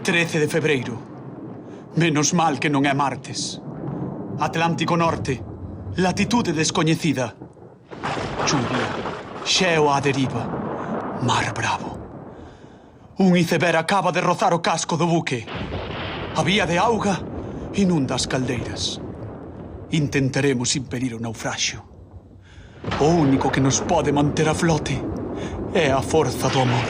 13 de febreiro. Menos mal que non é martes. Atlántico Norte. Latitude descoñecida. Chuvia. Xeo á deriva. Mar bravo. Un iceberg acaba de rozar o casco do buque. A vía de auga inunda as caldeiras. Intentaremos impedir o naufraxio. O único que nos pode manter a flote é a forza do amor.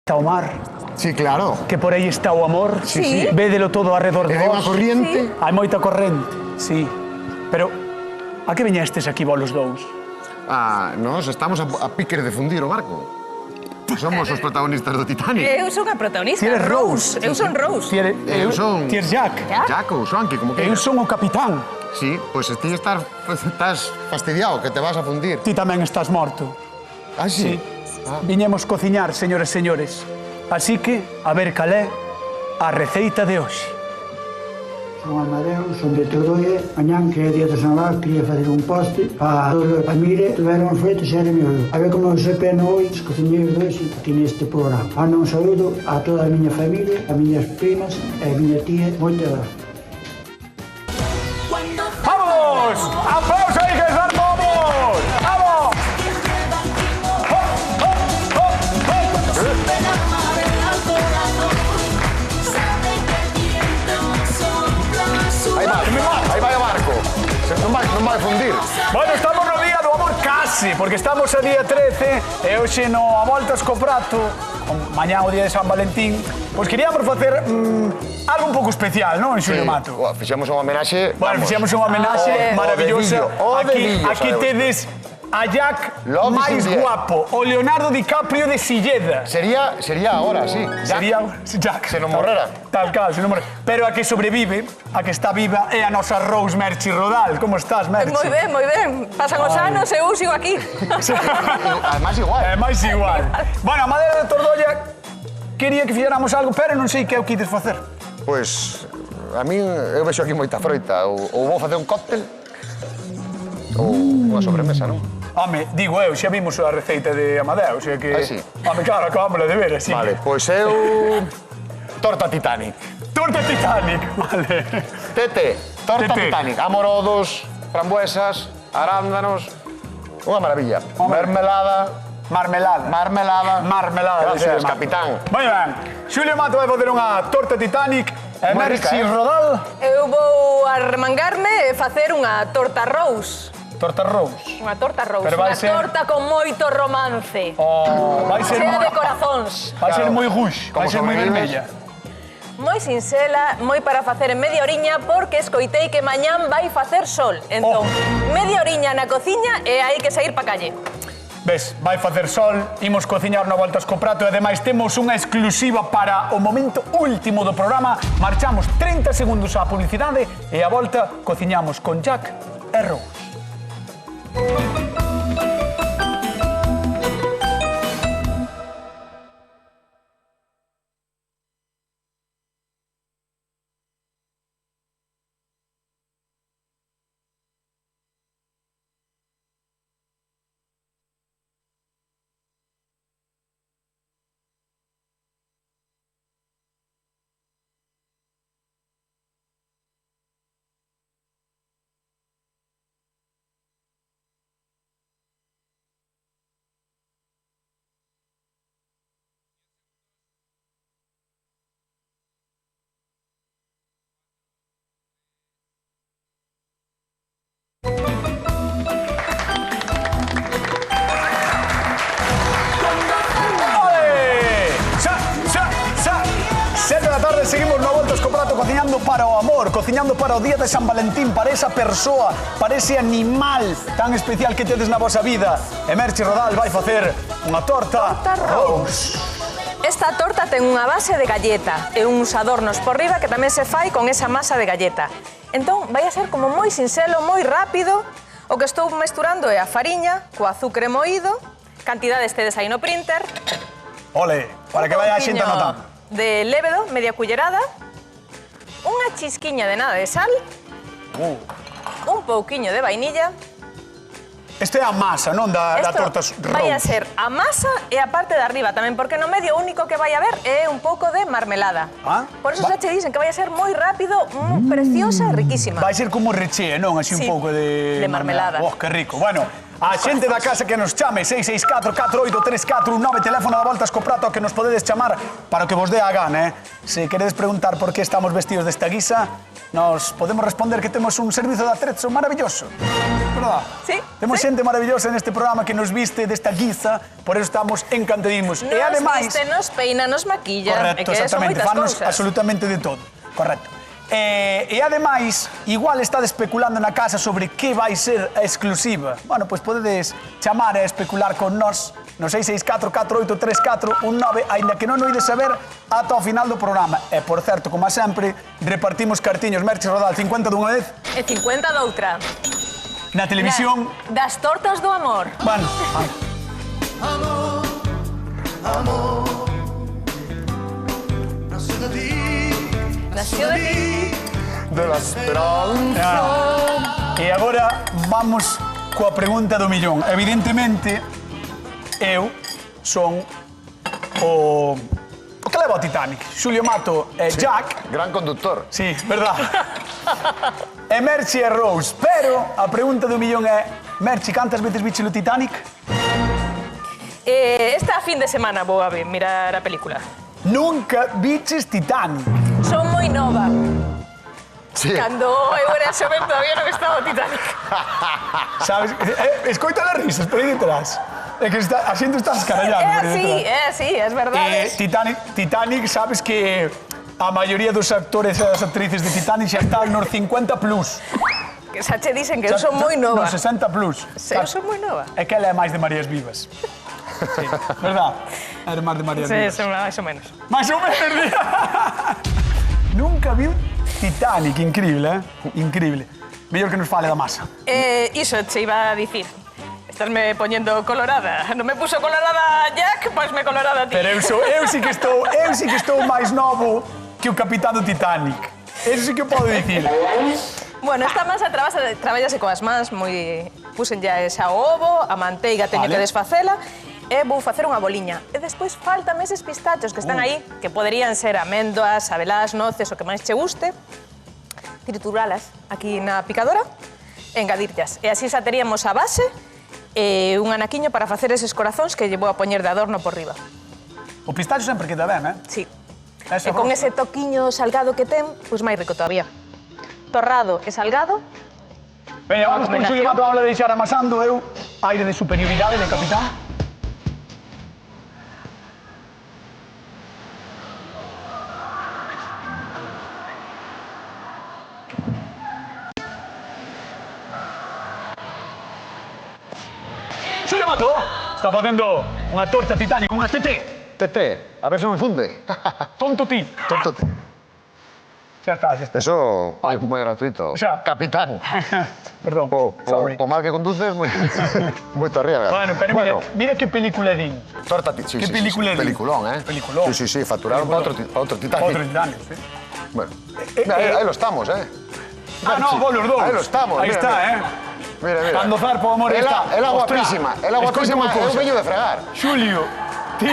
Está o mar, Sí, claro. que por aí está o amor. Sí. Védelo todo arredor de É unha vos. corriente. Hai moita corrente, sí. Pero, a que veñestes aquí vos os dous? Nós estamos a piques de fundir o barco. Somos os protagonistas do Titanic. Eu son a protagonista. Ti eres Rose. Eu son Rose. Eu son... Ti eres Jack. Jack ou Swanky, como que Eu son o capitán. Sí, pois ti estás fastidiado, que te vas a fundir. Ti tamén estás morto. Ah, sí? Viñemos cociñar, señores e señores. Así que, a ver cal é a receita de hoxe. Son Amadeo, son de Toroia. Mañán, que é día de San Vaz, quería facer un poste para todos a familia. Tuveron feitos e era meu. A ver como se pena hoxe, os cociñeiros de hoxe, aquí neste programa. Mando un saúdo a toda a miña familia, a miñas primas e a miña tía. Moita gracias. ¡Vamos! ¡Aplausos ahí que están todos! ¡Vamos! Aí vai o barco. Non vai fundir. Bueno, estamos no día do amor casi, porque estamos a día 13 e hoxe no A Voltas co Prato, mañá o día de San Valentín, pois queríamos facer algo un pouco especial, non, Xulio Mato? Fixemos unha homenaxe... Bueno, fixemos unha homenaxe maravillosa. Aquí tedes a Jack Love máis is in the air. guapo, o Leonardo DiCaprio de Silleda. Sería agora, sí. Sería Jack. Se non morrera. Tal cal, se non morrera. Pero a que sobrevive, a que está viva, é a nosa Rose Merchi Rodal. Como estás, Merchi? Moi ben, moi ben. Pasan os anos e eu sigo aquí. Además igual. É máis igual. Bueno, a Madera de Tordolla quería que fixéramos algo, pero non sei que é o que ides facer. Pois, a min, eu vexo aquí moita froita. Ou vou facer un cóctel, ou unha sobremesa, non? Home, digo eu, xa vimos a receita de Amadeo, o sea que... Ah, sí? Home, claro, acabámosla de ver, así Vale, que... pois eu... Torta Titanic. Torta Titanic, vale. Tete, torta Tete. Titanic. Amorodos, frambuesas, arándanos... Unha maravilla. Home. Mermelada... Marmelada. Marmelada. Xulio Gracias, Mato. capitán. Moi ben. Xulio Mato vai facer unha torta Titanic e Moi rica, Merchi Rodal... Eu vou arremangarme e facer unha torta Rose. Torta Rose. Unha torta Rose. Pero vai Unha ser- torta con moito romance. Vai ser... Chea de corazóns. Vai ser Claro. moi rouge, vai Como ser moi sobrevives? vermella. Moi sinxela, moi para facer en media oriña porque escoitei que mañán vai facer sol. Entón, media oriña na cociña e hai que sair pa calle. Ves, vai facer sol, imos cociñar no Voltas co Prato e ademais temos unha exclusiva para o momento último do programa. Marchamos 30 segundos á publicidade e a volta cociñamos con Jack e Rose. cociñando para o amor, cociñando para o día de San Valentín, para esa persoa, para ese animal tan especial que tedes na vosa vida. E Merche Rodal vai facer unha torta Rose. Esta torta ten unha base de galleta e uns adornos por riba que tamén se fai con esa masa de galleta. Entón, vai a ser como moi sinxelo, moi rápido. O que estou mesturando é a fariña co azucre moído, cantidades tedes aí no printer. Ole, para que vaya a xente anotando. De lévedo, media cullerada, unha chisquiña de nada de sal, un pouquiño de vainilla. Este é a masa, non da torta Rose. Vai a ser a masa e a parte de arriba tamén, porque no medio único que vai a haber é un pouco de marmelada. Por eso xa che dicen que vai a ser moi rápido, preciosa e riquísima. Vai ser como rechea, non? Así un pouco de marmelada. Oh, que rico. Bueno, a xente da casa que nos chame 664-483419, teléfono da Voltas co Prato que nos podedes chamar para o que vos dé a gana, Se queredes preguntar por que estamos vestidos desta guisa, nos podemos responder que temos un servizo de atrezzo maravilloso. ¿Verdad? Sí. Temos xente maravillosa neste programa que nos viste desta guisa, por eso estamos encantadísimos. Nos viste, nos peina, nos maquilla. Correcto, exactamente, fanos absolutamente de todo. Correcto. E ademais, igual estades especulando na casa sobre que vai ser a exclusiva. Bueno, pois podedes chamar e especular con nós no 664-483419, aínda que non o ides saber ata o final do programa. E, por certo, como a sempre, repartimos cartiños. Merche Rodal, 50 dunha vez. E 50 doutra. Na televisión... Das tortas do amor. Bueno, Amor, amor, nació de ti. Nació de ti. De la esperanza. E agora vamos coa pregunta do millón. Evidentemente, eu son o que leva o Titanic. Xulio Mato e Jack. Gran conductor. Sí, verdad. E Merche e Rose. Pero a pregunta do millón é: Merche, cantas veces viche o Titanic? Esta fin de semana vou a mirar a película. Nunca viches Titanic. Son moi nova. Sí. Cando eu era xoven todavía non estaba o Titanic. Sabes? Escoita as risas por aí detrás. É que a xente está escarallando por aí detrás. É verdade. Titanic, sabes que a maioría dos actores e das actrices de Titanic xa están nos 50 plus. Que xa che dicen que eu son moi nova. Nos 60 plus. Eu son moi nova. É que ela é máis de Marías Vivas. Sí, verdad? Era máis de Marías Vivas. Sí, máis ou menos. Máis ou menos. Nunca viu Titanic, increíble, Increíble. Mellor que nos fale da masa. Iso che iba a dicir. Estásme poñendo colorada. Non me puso colorada Jack, pois me colorada a ti. Pero eu sí que estou máis novo que o capitán do Titanic. Eso sí que podo dicir. Bueno, esta masa traballase coas mans, moi... Pusen ya esa ovo, a manteiga teño que desfacela, e vou facer unha boliña. E despois faltan eses pistachos que están aí, que poderían ser amendoas, abelás, noces, o que máis che guste. Trituralas aquí na picadora e engadirlas. E así xa teríamos a base e un anaquiño para facer eses corazóns que lle vou a poñer de adorno por riba. O pistacho sempre queda ben, Sí. E con ese toquiño salgado que ten, pois máis rico todavía. Torrado e salgado. Veña, vamos con Xulio Mato, vamos a deixar amasando eu. Aire de superioridade de capitán. Xulio Mato está facendo unha torta Titanic, unha TT. Tete, a ver se me funde. Tonto ti. Tonto te. Xa está, xa está. Eso é moi gratuito. Xa. Capitán. Perdón, sorry. O mal que conduces, moito arriba. Bueno, pero mira que película din. Torta ti, sí, Que sí, película sí. din. Peliculón, Peliculón. Sí, sí, sí, facturaron para outro Titanic. Outro Titanic, sí. Bueno, aí lo estamos, Ah, no, vos los dos. Ahí lo estamos. Ahí mira, está, mira. Mira, mira. Cando zarpo o amor está. Ela guapísima, ela guapísima, é un veño de fregar. Xulio, ti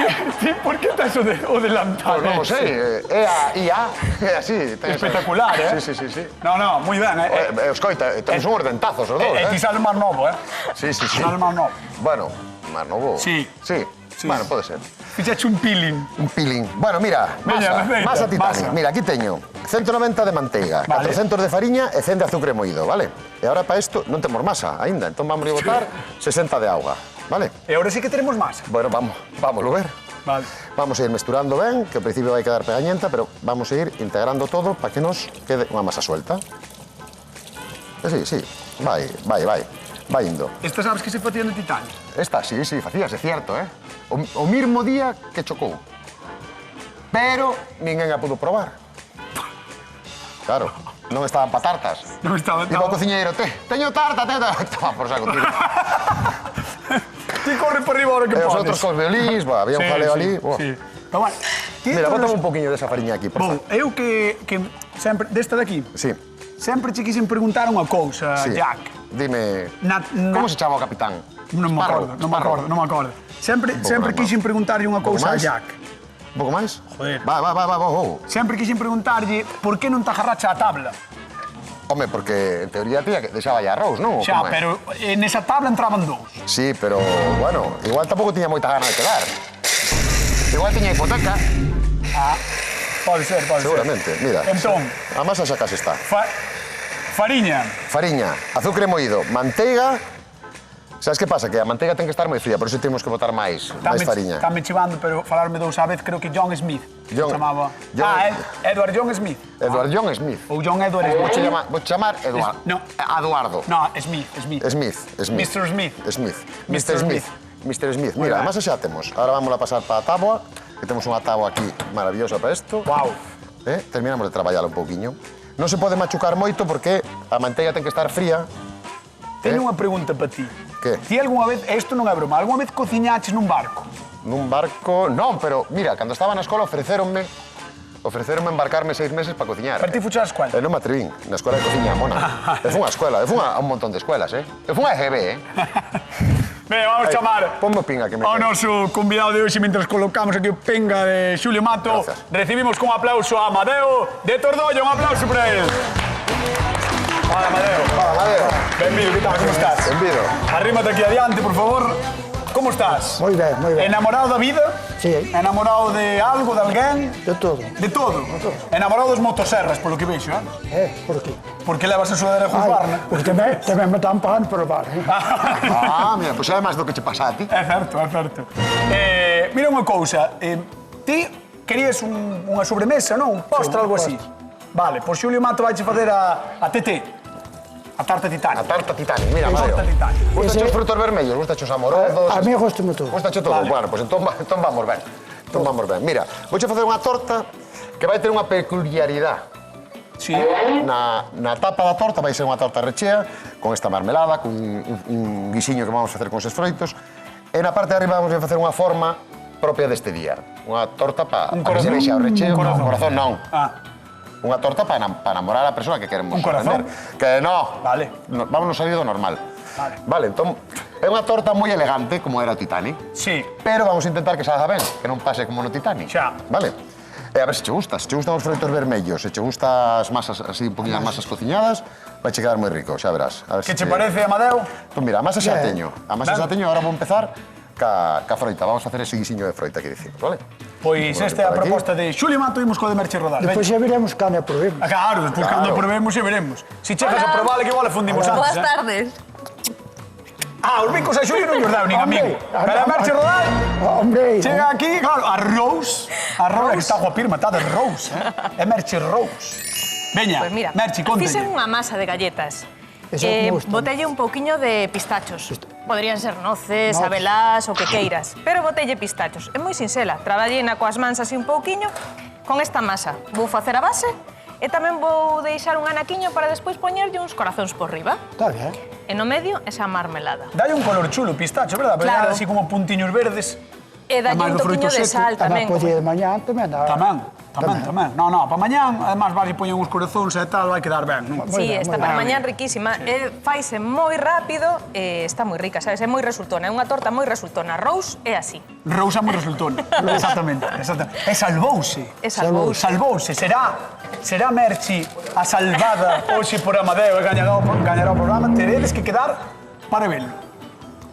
por que estás o delantal? Pois non sei, é a IA, é así. Espectacular, Sí, sí, sí. No, moi ben, Escoita, temos uns dentazos os dous, ti sales máis novo, Sí, sí, sí. Sales máis novo. Bueno, máis novo. Sí. Sí. Bueno, pode ser. Fixache un peeling. Un peeling. Bueno, mira, Veña, masa Titanic. masa. Mira, aquí teño 190 de manteiga, Vale. 400 de fariña e 100 de azucre moído, vale? E agora para isto non temos masa aínda, entón vamos a botar 60 de auga, vale? E agora sí que teremos masa. Bueno, vámoslo ver. Vale. Vamos a ir mesturando ben, que ao principio vai quedar pegañenta, pero vamos a ir integrando todo para que nos quede unha masa suelta. Sí, vai indo. Esta sabes que se facía no titanio? Esta, sí, facíase, cierto, O mismo día que chocou. Pero ninguén a pudo probar. Claro, non estaban pa tartas. Non estaban. Digo ao cociñeiro, teño tarta. Toma por saco, tío. Ti corre por riba ahora que E os podes. outros cos violís, había un jaleo ali. Sí. Pero, vale. Mira, bótame un poquinho desa fariña aquí, por Bom, favor. eu que sempre, desta daqui, Sí, sempre che quixen preguntar unha cousa, sí. Jack. Dime, Na- como se chama o capitán? Non me acordo, non me acordo. Sempre broma. quixen preguntarlle unha cousa a máis? Jack. Un pouco máis? Joder. Va. Sempre quixen preguntarlle por que non te agarracha a tabla. Home, porque en teoría tía que deixaba ya arroz, non? Xa, Como é? pero nesa tabla entraban dous. Sí, pero, bueno, igual tampouco tiña moita gana de quedar. Igual tiña hipoteca, Pode ser. seguramente. Mira, Entón, a masa xa case está. fariña. Fariña, azúcar moído, manteiga. Sabes que pasa? Que a manteiga ten que estar moi fría, por iso temos que botar máis fariña. Estame chivando, pero falarme dous a vez, creo que John Smith. John- chamaba. John- Edward John Smith. Edward John Smith. Ou John Edward Vou Smith. chamar Eduardo. No. Eduardo. No, Smith. Smith. Mr. Smith. Smith. Mr. Smith. Mr. Smith. Moi Mira, ben. además xa temos. Ahora vamos a pasar para a táboa, que temos unha táboa aquí maravillosa para isto. Wow. Terminamos de traballar un pouquiño. Non se pode machucar moito porque a manteiga ten que estar fría. Teño unha pregunta para ti. Que? Ti algunha vez, isto non é broma, algunha vez cociñaches nun barco? Nun barco... Non, pero mira, cando estaba na escola ofrecéronme embarcarme 6 meses para cociñar. Para ti fuches a escola? Non me atrevín, na escola de cociña mona. Eu fui a escola, eu fui a un montón de escuelas, Eu fui a EGB, Ben, vamos chamar Ponme o pinga que me ao quede. noso convidado de hoxe mientras colocamos aquí o pinga de Xulio Mato. Gracias. Recibimos con aplauso a Amadeo de Tordolla, un aplauso para él. Hola, Amadeo. Hola, Madero. Benvido, que tal, como estás? Benvido. Arrímate aquí adiante, por favor. Como estás? Moi ben, moi ben. Enamorado da vida? Sí. Enamorado de algo, de alguén? De todo. De todo? Enamorado dos motosserras, polo que vexo, Por qué? Porque levas a sudadera con barna. Porque tamén me están pagando por bar, Mira, pois é máis do que che pasa a ti. É certo. Mira unha cousa, ti querías unha sobremesa, non? Un postre, algo así. Vale, pois Xulio Mato vai facer a TT, a tarta titania. A tarta Titanic, mira, A Madero. tarta titania. Gustache os frutos vermellos, gustache os amorosos. A mí gostame todo. Gustache todo. Vale. Bueno, pois entón vamos ben. Mira, vouche facer unha torta que vai ter unha peculiaridade. Sí. Na tapa da torta vai ser unha torta rechea con esta marmelada, con un guixiño que vamos a facer con eses froitos, e na parte de arriba vamos a facer unha forma propia deste día. Unha torta para Un corazón. o recheo, Un corazón non. Ah, Unha torta para enamorar a persoa que queremos Un corazón. atender. Que no. Vale. Vámonos a ir do normal. Vale. Entón, é unha torta moi elegante, como era o Titanic, sí. pero vamos a intentar que salga ben, que non pase como no Titanic. Xa. Vale? E a ver se che gustan os froitos vermellos, se che gustan as masas, así, un poquinho as masas cociñadas, vai che quedar moi rico, xa verás. A ver Que se che parece, Amadeo? Pois mira, a masa xa Ben. teño. A masa xa Ben. teño, agora vou empezar ca froita. Vamos a facer ese guisiño de froita que dicimos, vale? Pois Vou esta é a por aquí. proposta de Xulio Mato, imos co de Merche Rodal. Depois xa veremos cando aprobemos. Claro, despois cando Claro. probemos e veremos. Si chegas a probar, que igual a fundimos antes. Boas tardes. Os bicos a Xulio non llos deu nin Hombre, amigo. Pero a Merche Rodal Hombre, chega aquí, claro, a Rose, que está guapirma, está de Rose, É Merche Rose. Veña, Pois mira, Merche, contalle. fixen unha masa de galletas. Esa me gusta. Botelle un pouquiño de pistachos. Podrían ser noces, abelás, o que queiras. Pero botelle pistachos. É moi sinxela. Traballei na coas mans así un pouquiño con esta masa. Vou facer a base e tamén vou deixar un anaquiño para despois poñerlle uns corazóns por riba. está ben. E no medio esa marmelada. Dalle un color chulo, pistacho, verdad? Pero Claro. así como puntiños verdes. E dalle Ademais un do froito toquiño de seco. sal Tamén tamén. podía de mañá, tamén. Tamén. No, para mañán, además vas e poñen uns corazóns e tal, vai quedar ben, non? Sí, ben, esta moi para ben. mañán riquísima. Faise moi rápido e está moi rica, sabes? É moi resultona, é unha torta moi resultona. Rose é así. Rousa moi resultón. Exactamente. E salvouse. E salvouse. Salvouse. Será Merchi a salvada hoxe por Amadeo e gañará o programa. Teredes que quedar para verlo.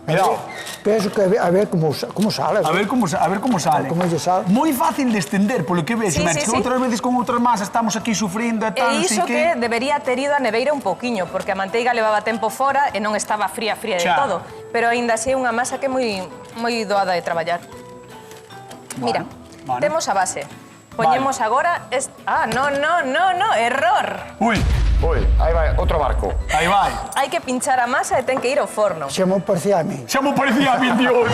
Cuidado. Penso que a ver como sale. A ver como sale. Como lle sale. Moi fácil de estender, polo que ves, Sí, Merchi. sí, sí. Outras veces con outras masas estamos aquí sufrindo e tal, E non sei iso que. que debería ter ido a neveira un pouquiño, porque a manteiga levaba tempo fora e non estaba fría de Xa. todo. Pero aínda así é unha masa que é moi doada de traballar. Mira, Vale. temos a base. Poñemos agora... no, error. Ui, Ui, aí vai, outro barco. aí vai. Hai que pinchar a masa e ten que ir ao forno. Xa me parecía a mí. Xa me parecía a mí, tío.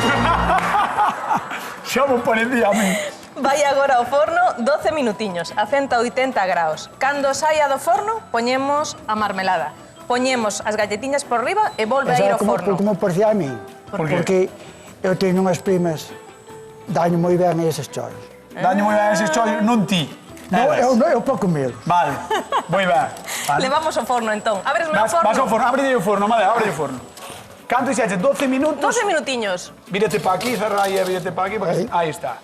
Xa me parecía a mí. Vai agora ao forno 12 minutiños, a 180 graus. Cando saia do forno, poñemos a marmelada. Poñemos as galletiñas por riba e volve a ir ao forno. Como parecía a mí? Por qué? Porque eu teño unhas primas, daño moi ben eses choros. Daño moi ben ese chollo, non ti. Eu para comer. Vale, moi ben. Vale. Levamos ao forno, entón. Abresme ao Vas forno. ao forno, ábrelle o forno, Amadeo, ábrelle o forno. Canto dixeche? 12 minutos? 12 minutiños. Vírate pa aquí, cerra aí, vírate pa aquí, porque... Aí está.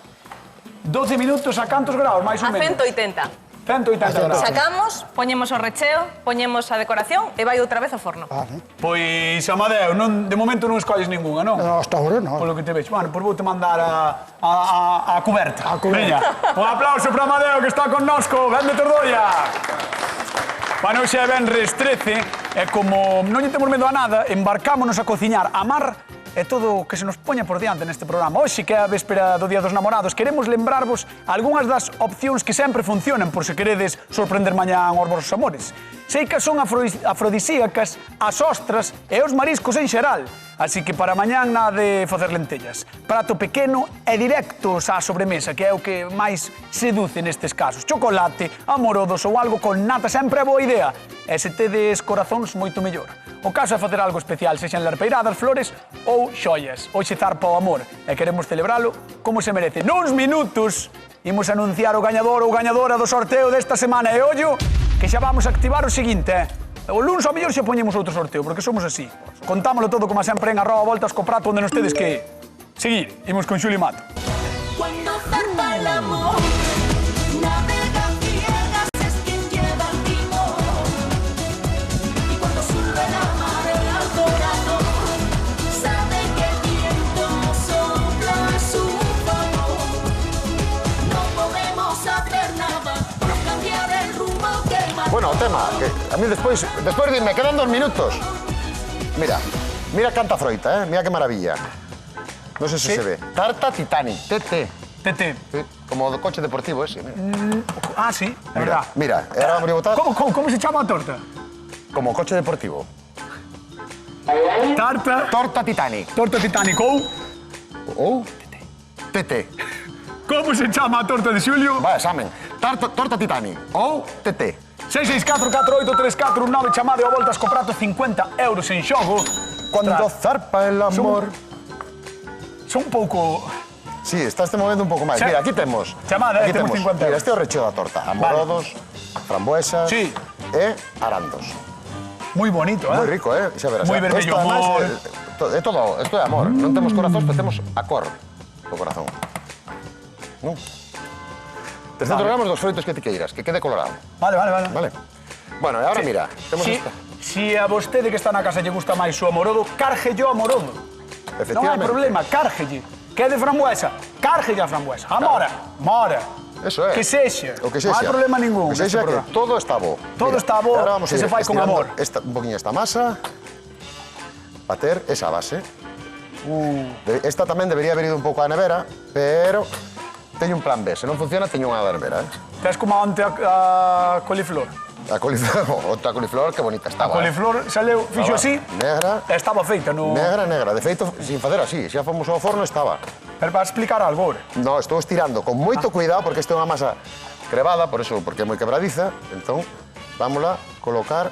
12 minutos a cantos graus, máis ou A menos? 180. 180 graus. Sacamos, poñemos o recheo, poñemos a decoración e vai outra vez ao forno. Vale. Pois, Amadeo, de momento non escolles ninguna, non? No, hasta ahora non. Polo que te vexo. Bueno, pois vou-te mandar a cuberta. A cuberta. Veña, un aplauso para Amadeo que está connosco. Ven de Tordoia. Bueno, xa é venres 13 e como non lle temos medo a nada, embarcámonos a cociñar a mar e todo o que se nos poña por diante neste programa. Hoxe, que é a véspera do Día dos Namorados, queremos lembrarvos algunhas das opcións que sempre funcionan por se queredes sorprender mañán aos vosos amores. Sei que son afrodisíacas as ostras e os mariscos en xeral, así que para mañán nada de facer lentellas. Prato pequeno e directos á sobremesa, que é o que máis seduce nestes casos. Chocolate, amorodos ou algo con nata sempre é boa idea. E se tedes corazóns, moito mellor. O caso é facer algo especial, sexan larpeiradas, flores ou xoias. Hoxe zarpa o amor e queremos celebralo como se merece. Nuns minutos imos anunciar o gañador ou gañadora do sorteo desta semana. E ollo, que xa vamos a activar o seguinte, O luns ao mellor xa poñemos outro sorteo, porque somos así. Contámoslo todo como sempre en @voltascoprato, onde nos tedes que seguir. Imos con Xuli Mato. Cuando zarpa el amor, navega ciegas es quien lleva el timón. Y cuando sube la marea al corazón, sabe que el viento sopla a su favor. No podemos hacer nada por cambiar el rumbo que marcó. Bueno, o tema, que a mí despois me quedan 2 minutos. Mira canta froita, mira que maravilla. Non sei se se ve. Tarta Titanic, TT. TT. Sí, como do coche deportivo ese, mira. Ah, sí, é verdad. Mira, e ahora vamos a botar Como se chama a torta? como coche deportivo. Tarta. Torta Titanic. Torta Titanic ou... Ou TT. Como se chama a torta de Xulio? Va, examen. Torta Titanic ou TT. 664-483419, chamade ao Voltas co Prato, 50 euros en xogo. Cuando zarpa el amor. Son un pouco... Sí, estás te movendo un pouco máis. Sí. Mira, aquí temos. Chamada, aquí temos 50 Mira, euros. este é o recheo da torta. Amorodos, frambuesas Sí. e arandos. Moi bonito, Moi rico, xa verás. Moi vermello, Isto, ademais, amor. É todo, isto é amor. Non temos corazóns, pero temos a cor do corazón. 300 gramos dos froitos que ti queiras, que quede colorado. Vale. Vale? Bueno, e agora mira, temos esta. Si a vostede que está na casa lle gusta máis o amorodo, cárgelle o amorodo. Non hai Efectivamente. problema, cárgelle. Que é de frambuesa, cárgelle a frambuesa. Amora, mora. Eso é. Que sexa. O que Non sexa. hai problema ningún. O que sexa neste que programa. todo está bo. Todo está bo, e ahora vamos se a ir se fai con estirando amor. Un poquinho esta masa para ter esa base. Esta tamén debería haber ido un pouco á nevera, pero teño un plan B. Se non funciona, teño unha da nevera. Tes como ante a coliflor. A coliflor, outra coliflor, que bonita estaba. A coliflor saleu, fixo así, Negra, e estaba feita no... negra. De feito, sin facer así, xa fomos ao forno, estaba. Pero para explicar algo, ora. No, estou estirando con moito cuidado, porque isto é unha masa crevada, por eso, porque é moi quebradiza. Entón, vámola colocar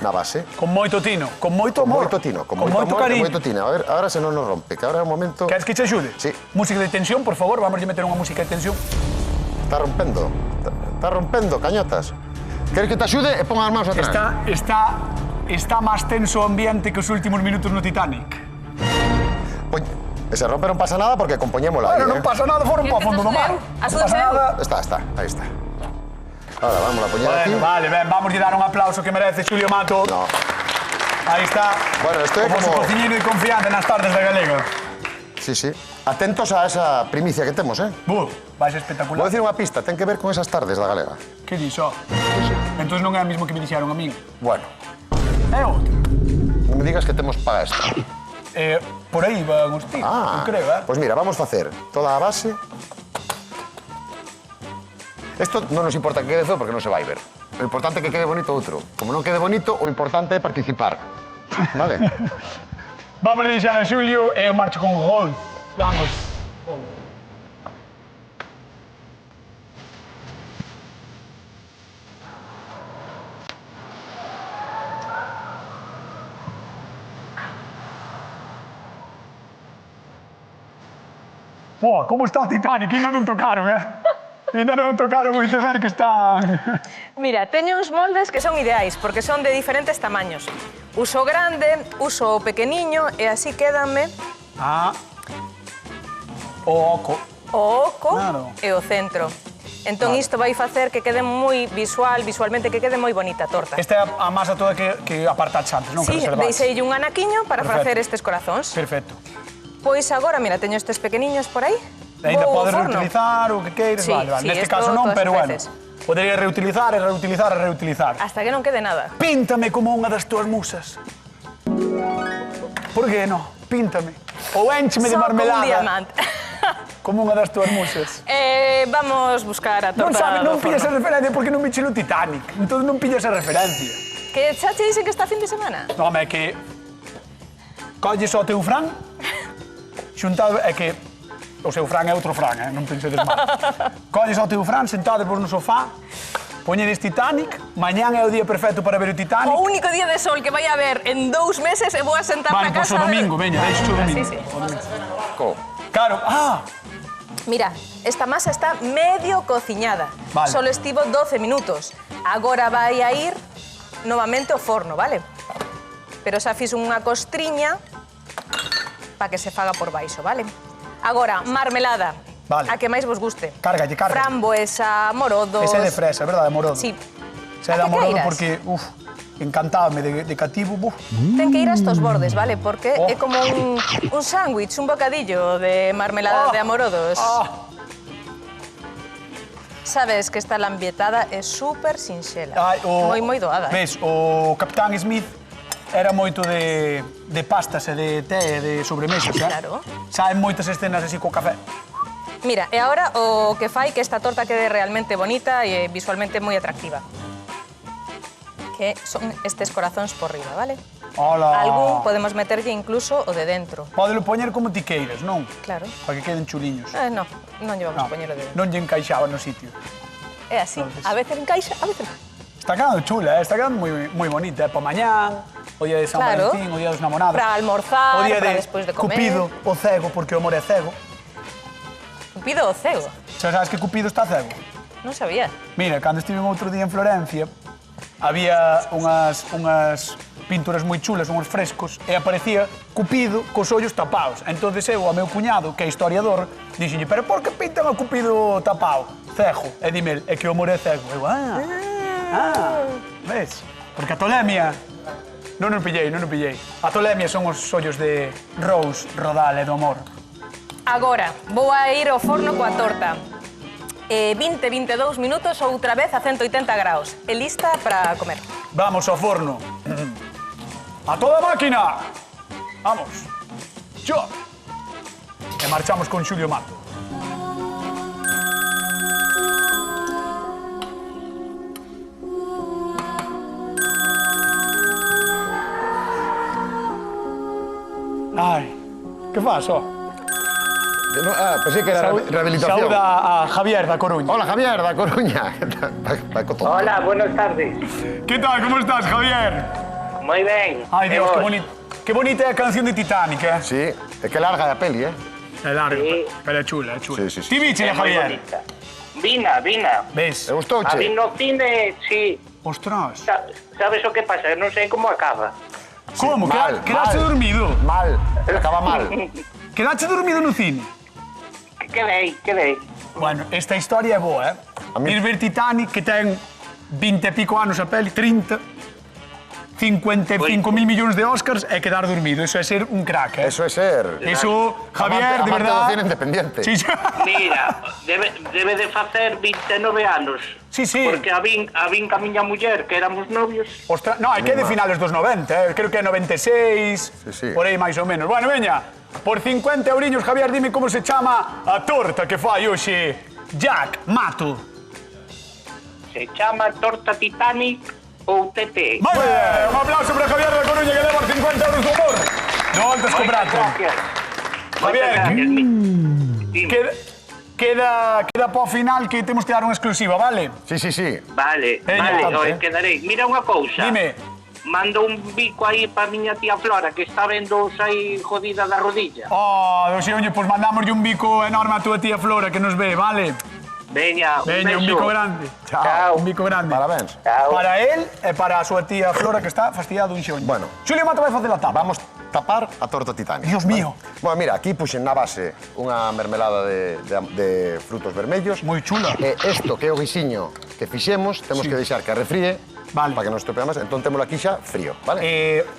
na base. Con moito tino, con moito amor. Moito tino, con moito moito amor, cariño. con moito tino. A ver, ahora se non nos rompe, que ahora é o momento... Queres que che axude? Sí. Música de tensión, por favor, vamos a meter unha música de tensión. Está rompendo, cañotas. Queres que te axude e ponga as mãos atrás? Está máis tenso o ambiente que os últimos minutos no Titanic. E se rompe non pasa nada porque compoñémola Bueno, aí, non pasa nada, foron para o fondo do mar. Non pasa nada. Está, aí está. Ahora, vamos a poñer aquí. Bueno, vale, ben, vamos a dar un aplauso que merece Xulio Mato. No. Aí está. Bueno, esto é como... como- cociñeiro e confiante nas tardes da Galega. Sí. Atentos a esa primicia que temos, Vais Vou espectacular. dicir unha pista, ten que ver con esas tardes da Galega. Que dixo? Entón non é o mismo que me dixeron a min. Bueno, É outro. non me digas que temos para esta. Por aí van os tiros, non creo, Pois mira, vamos facer toda a base Isto non nos importa que quede feo porque non se vai ver. O importante é que quede bonito outro. Como non quede bonito, o importante é participar. Vale? Vamos a deixar a Xulio e eu marcho con Rose. Vamos. Como está o Titanic? Ainda non tocaron, Ainda non tocaron o iceberg que está... Mira, teño uns moldes que son ideais, porque son de diferentes tamaños. Uso o grande, uso o pequeniño, e así quédanme O oco. o oco Claro. e o centro. Entón isto vai facer que quede moi visualmente que quede moi bonita a torta. Esta é a masa toda que apartaste antes, non? Sí, Que reservaste. deixei un anaquiño para Perfecto. facer estes corazóns. Perfecto. Pois agora, mira, teño estes pequeniños por aí. Ainda Vou ao podes forno. reutilizar o que queires, Sí, vale. sí, Neste esto caso non, todas pero as bueno. veces. Podería reutilizar e reutilizar e reutilizar. Hasta que non quede nada. Píntame como unha das túas musas. Por que non? Píntame. Ou éncheme de Só como un marmelada. diamante. Como unha das túas musas. Vamos buscar a Non torta non do pillas a forno. referencia porque non biche o Titanic. Entón non pillas a referencia. Que xa te dicen que está fin de semana? Non, é que... Colles o teu fran, xuntado... É que... O seu fran é outro fran, non pensedes mal. Colles o teu fran, sentado por no sofá, poñedes Titanic, mañán é o día perfecto para ver o Titanic. O único día de sol que vai haber en 2 meses e vou a sentar Vale, na pois casa... o domingo, veña, deixo o domingo. Sí, sí. Claro, Mira, esta masa está medio cociñada. Vale. Solo estivo 12 minutos. Agora vai a ir novamente ao forno, vale? Pero xa fiz unha costriña para que se faga por baixo, vale? Agora, marmelada. Vale. A que máis vos guste. Cárgalle. Framboesa, morodos... Ese é de fresa, verdade, morodo? Sí. Ese é A de que morodo queiras. porque, encantábame de cativo, Ten que ir hasta os bordes, vale? Porque Oh. é como un sándwich, un bocadillo de marmelada de amorodos. Sabes que esta lambietada é súper sinxela. Moi doada. Ves, o Capitán Smith era moito de pastas e de té e de sobremesas, Claro. Saen moitas escenas así co café. Mira, e agora o que fai que esta torta quede realmente bonita e visualmente moi atractiva. Que son estes corazóns por riba, vale? Hola. Algún podemos meterlle incluso o de dentro. Pódelo poñer como ti queiras, non? Claro. Para que queden chuliños. Non lle vamos a poñer o de dentro. Non lle encaixaba no sitio. É así, a veces encaixa, a veces non. Está quedando chula, está quedando moi bonita. Para mañán, o día de San Claro. Valentín, o día dos namorados. Para almorzar, o día para de despois de comer. Cupido, o cego, porque o amor é cego. Cupido o cego. Xa sabes que Cupido está cego? Non sabía. Mira, cando estive outro día en Florencia, había unhas pinturas moi chulas, uns frescos, e aparecía Cupido cos ollos tapados. Entón eu, ao meu cuñado, que é historiador, dixenlle, pero por que pintan a Cupido tapado? Cego. E dime, é que o amor é cego. Eu, ves? Porque a tolemia... Non o pillei. A tolemia son os ollos de Rose, Rodal e do amor. Agora, vou a ir ao forno coa torta. 20-22 minutos outra vez a 180 graus. E lista para comer. Vamos ao forno. A toda máquina. Vamos. Yo. E marchamos con Xulio Mato. Ai, que fas, ó? Pensei que era rehabilitación. Saúda a Javier da Coruña. Hola, Javier, da Coruña. Vai co todo. Hola, buenas tardes. Que tal, como estás, Javier? Moi ben. Ai, Dios, E vos? que bonita é a canción de Titanic, eh? Sí, é que larga a peli, É larga, Sí. pero é chula, é chula. Sí, sí, sí. Ti biche, É moi Javier? bonita. Vina. Ves? E gustouche? A vin no cine, sí. Ostras. Sabes o que pasa? Non sei como acaba. Como? mal, Quedaste mal. dormido? Mal, acaba mal. Quedaste dormido no cine? Quedei. Bueno, esta historia é boa, A mí- Ir ver Titanic, que ten 20 e pico anos a peli, 30, 55.000 millóns de Oscars, e quedar dormido. Eso é ser un crack, eh? Eso é ser. Eso, Javier, de amante verdad... do cine independiente. Sí, sí. Mira, debe de facer 29 anos. Sí, sí. Porque a vin ca miña muller, que éramos novios. Ostras, no, é que é de finales dos 90, creo que é 96, Sí, sí. por aí máis ou menos. Bueno, veña, por 50 euriños, Javier, dime como se chama a torta que fai hoxe Jack Mato. Se chama Torta Titanic ou TT. Moi ben, un aplauso para Javier da Coruña que leva os 50 euros do humor. No voltas co prato. Gracias. Javier, Dime. queda para o final que temos que dar unha exclusiva, vale? Sí, sí, sí. Vale, Veña, vale, quedarei. Mira unha cousa. Dime. Mando un bico aí para miña tía Flora, que está vendo aí jodida da rodilla. Oh, Xeonlle, pois mandámoslle un bico enorme a túa tía Flora que nos ve, vale? Veña, Veña, un beso. bico grande. Chao. Un bico grande. Parabéns. Chao. Para él e para a súa tía Flora que está fastidiada dun xeonlle. Bueno. Xulio Mata vai facer a tapa. Vamos tapar a torta Titanic. Dios mío. Bueno, mira, aquí puxen na base unha mermelada de frutos vermellos. Moi chula. E isto que é o guisiño que fixemos, temos que deixar que arrefríe. Vale. Para que non estropea máis. Entón temos aquí xa frío, vale?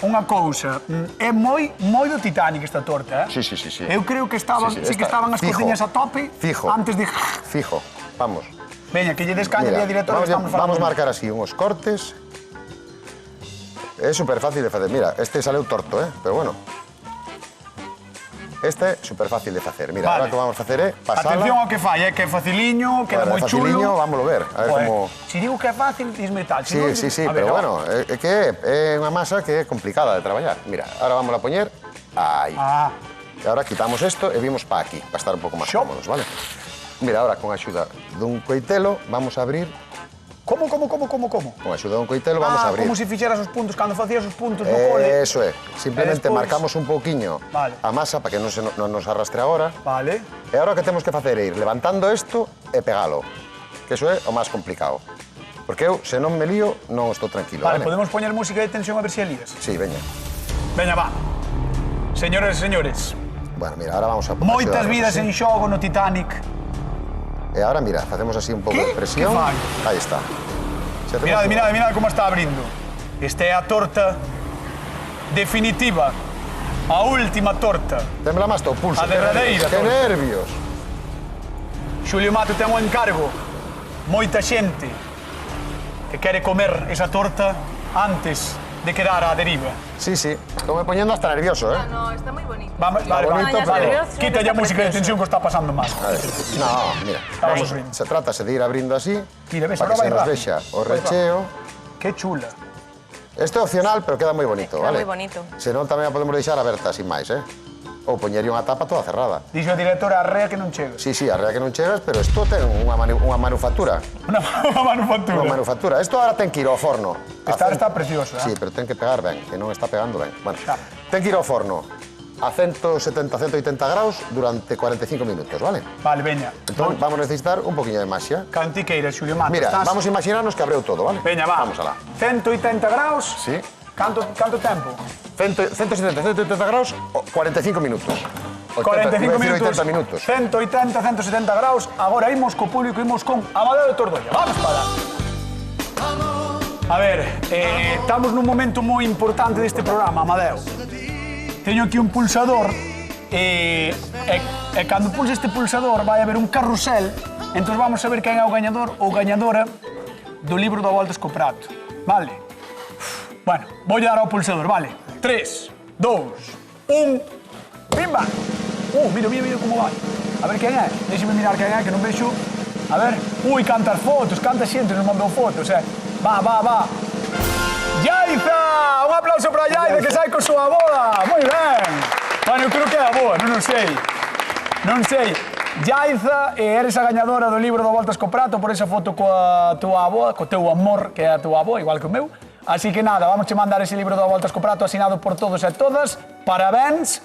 Unha cousa, é moi do Titanic esta torta, eh? Sí, sí, sí, sí. Eu creo que estaban, sí que esta- estaban as fijo, cociñas a tope fijo, antes de... Fijo, vamos. Veña, que lle descaña Mira, a directora que estamos vamos falando. marcar así uns cortes. É super fácil de facer. Mira, este saleu torto, pero bueno. Este é super fácil de facer. Mira, Vale. agora o que vamos a facer é pasala. Atención ao que fai, que é faciliño, queda moi faciliño, chulo. vámoslo ver. A ver Joder, como... Si digo que é fácil, disme tal. Si Sí, non, sí, sí, a ver, pero va. bueno, é que é unha masa que é complicada de traballar. Mira, ahora vamos a poñer aí. Ah, E ahora quitamos isto e vimos para aquí, para estar un pouco máis Xo. cómodos, vale? Mira, ahora con a axuda dun coitelo vamos a abrir. como? Con a axuda dun coitelo vamos a abrir. Como se fixeras os puntos, cando facías os puntos no cole. Eso é. Simplemente E despois- marcamos un pouquiño Vale. a masa para que non nos arrastre agora. Vale. E agora o que temos que facer é ir levantando isto e pegalo. Que eso é o máis complicado. Porque eu, se non me lío, non estou tranquilo, Vale, vale? podemos poñer música de tensión a ver se lías. Sí, veña. Veña, va. Señores e señores, Bueno, mira, ahora vamos a... moitas axudarnos vidas así. en xogo no Titanic. E ahora, mira, facemos así un pouco ¿Qué? de presión. ¿Qué fai? Aí está. Xa temos Mirade, todo. mirade como está abrindo. Esta é a torta definitiva. A última torta. Tembla máis o pulso. A derradeira Que torta. nervios. Xulio Mato ten un encargo. Moita xente que quere comer esa torta antes de quedar á deriva. Sí, sí. Estou me poñendo hasta nervioso, No, está muy bonito. Vamos, vale, bonito, vale. pero- Quita ya música de tensión que está pasando mal. A ver. No, mira. Estamos Vamos, sufrindo. se trátase de ir abrindo así Mira, ves, para que ahora se vai nos rápido. vexa o Vai recheo. Qué chula. Isto é opcional, pero queda moi bonito, Queda vale? moi bonito. Se non, tamén a podemos deixar aberta sin máis, Ou poñería unha tapa toda cerrada. Dixo a directora arrea que non chega. Sí, sí, a rea que non chegas, pero isto ten unha manufactura. Una manufactura. Unha manufactura. Isto ahora ten que ir ao forno. Está precioso, Sí, pero ten que pegar ben, que non está pegando ben. Bueno, Xa. ten que ir ao forno a 170-180 graus durante 45 minutos, vale? Vale, veña. Entón, vamos a necesitar un poquinho de maxia. Cantiqueira, Xulio Mato. Mira, estás... vamos a imaginarnos que abreu todo, vale? Veña, va. Vamos alá. 180 graus. Sí. Canto tempo? 170 graus, 45 minutos. 45 iba a decir minutos. 80 minutos. 180, 170 graus. Agora imos co público, imos con Amadeo de Tordolla. Vamos para. A ver, estamos nun momento moi importante deste programa, Amadeo. Teño aquí un pulsador e cando pulse este pulsador vai haber un carrusel, entón vamos a ver quen é o gañador ou gañadora do libro do Voltas co Prato. Vale? Bueno, vou dar ao pulsador, vale? 3, 2, 1, pimba! Mira como vai. A ver quen é, deixeme mirar quen é, que non vexo. A ver, cantas fotos, canta xente nos mandou fotos, Va. Yaiza! Un aplauso para Yaiza que sai con súa boda. Moi ben. Bueno, eu creo que é a boa, non sei. Yaiza, eres a gañadora do libro do Voltas co Prato por esa foto coa tua avoa, co teu amor, que é a tua avoa, igual que o meu. Así que nada, vamos che mandar ese libro do Voltas co Prato asinado por todos e todas. Parabéns.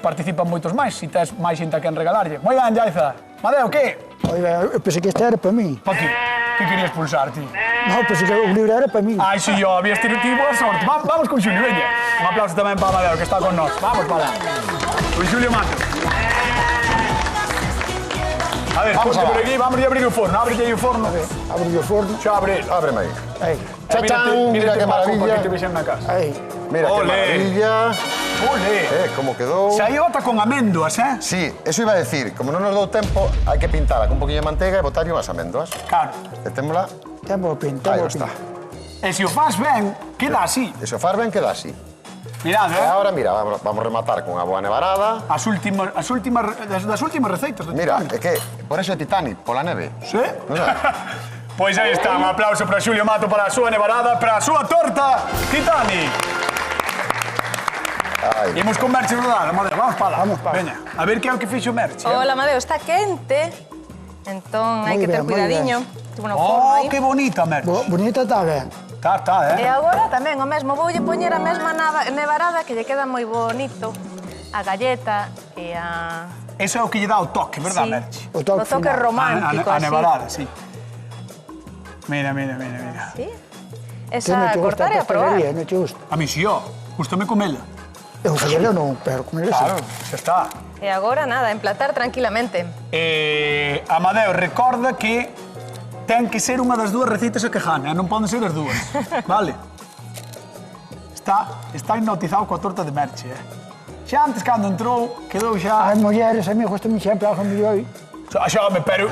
Participan moitos máis, se tes máis xente a quen regalarlle. Moi ben, Yaiza. Madeo, que? Oiga, eu pensei que esta era para mí. Pa que? Que querías pulsar, ti? No, pensei que o libro era para mí. Ai, si yo, habías tido boa sorte. Vamos con Xulio, veña. Un aplauso tamén para Amadeo, que está con nós. Vamos para lá. Con Xulio Mato. A ver, Vamos ponte alá. por aquí, vamos a abrir o forno. Ábrete aí o forno. Abro o forno. Xa abre. Ábreme aí. Aí, Chachán, mira que Para maravilla. que te vexen na casa. aí. Mira que Ole. maravilla. Ole. Como quedou. Saiu ata con améndoas, Sí, eso iba a decir, como non nos dou tempo, hai que pintala con un poquinho de manteiga e botarlle unhas amendoas. Claro. E témola, Temo o pin, aí temo o pin. está. E se o faz ben, queda así. E se o far ben, queda así. Mirad, E agora, mira, vamos rematar con a boa nevarada. das últimas receitas do Mira, Titanic. é que por eso é Titanic, pola neve. Sí? Non sabes? Pois aí está, un aplauso para Xulio Mato, para a súa nevarada, para a súa torta Titani. Imos con Merche Rodal, Amadeo, vamos para lá. Veña, a ver que é o que fixo Merche. Hola, Amadeo, está quente. Entón, hai Moi que ter ben, moi cuidadiño. Tivo no forno Oh, aí. que bonita, Merche. Bonita está ben. Está, E agora tamén o mesmo, voulle poñer a mesma nevarada que lle queda moi bonito. A galleta e a... Eso é o que lle dá o toque, verdad, Sí. Merche? O toque final. romántico, A así. nevarada, sí. Mira. Sí? Que Esa non te a gusta cortar e a a probar. pastelería, non te gusta. A mí sí, gústame comela. Eu facelo non, pero comer eso. Claro, xa está. E agora, nada, emplatar tranquilamente. Amadeo, recorda que ten que ser unha das dúas recitas a que gana, non poden ser as dúas, vale? Está hipnotizado coa torta de Merche, Xa antes, cando entrou, quedou xa... As mulleres, a mí gustan sempre algo mellor. Xame, pero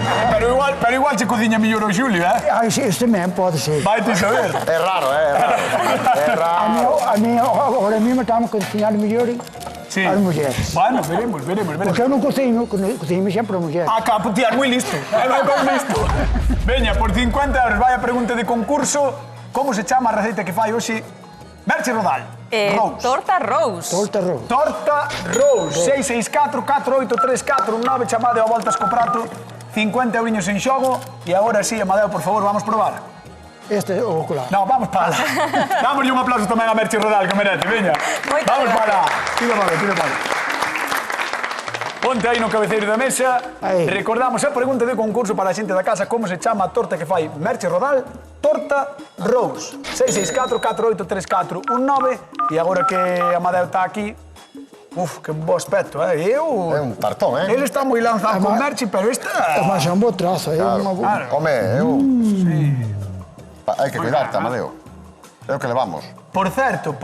igual se cociña mellor o Xulio, Ai, isto tamén pode ser. Vai te saber. É raro, é raro. A mí, agora mesmo estamos a cociñar mellor Sí. as mulleres. Bueno, veremos. Porque eu non cociño sempre as mulleres. Ah, capo, tía, moi listo. Moi listo. Veña, por 50 euros, vai a pregunta de concurso. Como se chama a receita que fai hoxe Merche Rodal? Rose. Torta Rose. Torta rojo. Torta Rose. 664-483-419, chamade a voltas co prato. 50 euriños en xogo. E agora sí, Amadeo, por favor, vamos probar. Este é o ocular. No, vamos para lá. Dámoslle un aplauso tamén a Merche Rodal, que merece, veña. Moitas Vamos para lá. gracias. Tira para. Ponte aí no cabeceiro da mesa. Aí. Recordamos a pregunta de concurso para a xente da casa, como se chama a torta que fai Merche Rodal? Torta Rose. 664-483-419. E agora que Amadeo está aquí, que bo aspecto, É un tartón, Ele está moi lanzado con Merche, pero É esta... máis un bo trazo, é unha boa. Home, hai que cuidarte, Amadeo. É o que levamos. Por certo,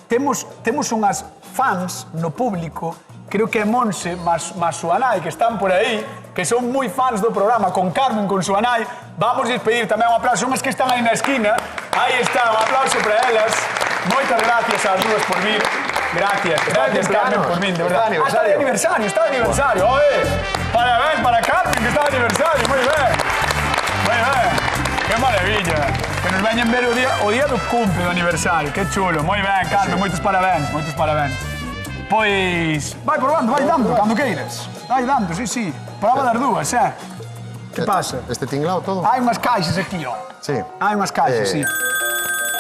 temos unhas fans no público, creo que é Monse, mas súa nai, que están por aí, que son moi fans do programa, con Carmen, con súa nai. Vamos despedir tamén un aplauso, unhas que están aí na esquina. Aí está, un aplauso para elas. Moitas gracias ás dúas por vir. Gracias, Carmen, por vir, de verdad. Está de aniversario. Oye, parabéns para Carmen, que está de aniversario. Moi ben. Que maravilla. Que nos veñen ver o día do cumple do aniversario. Que chulo. Moi ben, Carmen, moitos parabéns. Pois, vai probando, vai dando, cando queiras. Vai dando, sí. Prova das dúas, Que pasa? Este tinglao todo? Hai unhas caixas aquí, Sí. Hai unhas caixas, sí.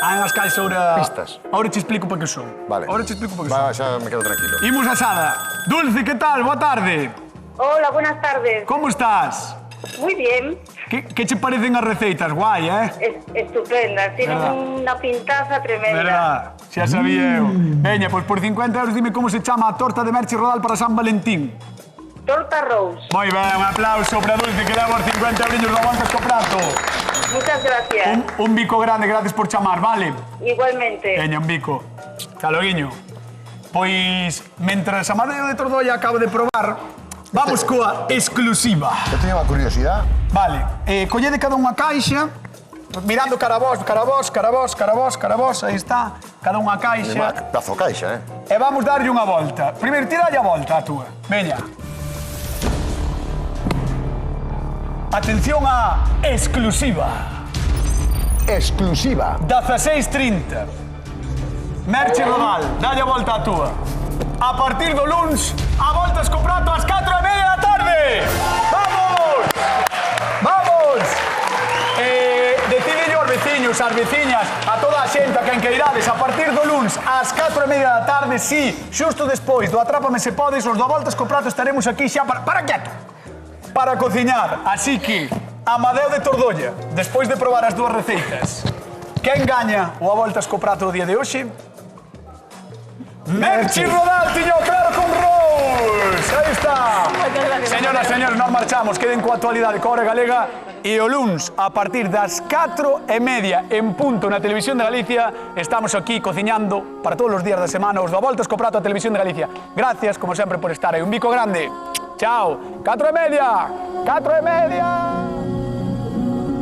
Hai unhas caixas ahora... Pistas. Ahora te explico para que son. Vale. Ahora te explico para que Va, son. xa me quedo tranquilo. Imos a sala. Dulce, que tal? Boa tarde. Hola, buenas tardes. Como estás? Muy bien, Que che parecen as receitas? Guai, estupendas. Tienen ¿Verdad? una pintaza tremenda. Verdad, xa sabía eu. Veña, pois por 50 euros dime como se chama a torta de Merche Rodal para San Valentín. Torta Rose. Moi ben, un aplauso para Dulce, que leva os 50 euros do voltas co prato. Muchas gracias. Un bico grande, gracias por chamar, vale? Igualmente. Veña, un bico. Chaloguiño. Pois, mentras Amadeo de Tordolla acaba de probar, vamos coa exclusiva. Eu teño unha curiosidade. Vale, collede cada unha caixa, mirando cara a vos, aí está, cada unha caixa. Pedazo caixa, E vamos darlle unha volta. Primeiro, tiralle a volta a túa. Veña. Atención a exclusiva. Exclusiva. 16:30. Merche Rodal, dalle a volta a túa. A partir do luns, a voltas co prato ás 4:30 da tarde. Vamos! Decidille aos veciños, ás veciñas, a toda a xente a quen queirades, a partir do luns ás 4:30 da tarde, sí, xusto despois do Atrápame se podes, os do Voltas co prato estaremos aquí xa para quieto, para cociñar. Así que, Amadeo de Tordolla, despois de probar as dúas receitas, quen gaña o A Voltas co prato o día de hoxe? Merche Rodal, tiño claro con Rose. Aí está. Señoras, señores, nos marchamos. Queden coa actualidade coa Hora Galega. E o luns, a partir das 4:30 en punto na Televisión de Galicia, estamos aquí cociñando para todos os días da semana os do Voltas co prato a Televisión de Galicia. Gracias, como sempre, por estar aí. Un bico grande. Chao. 4:30. 4:30.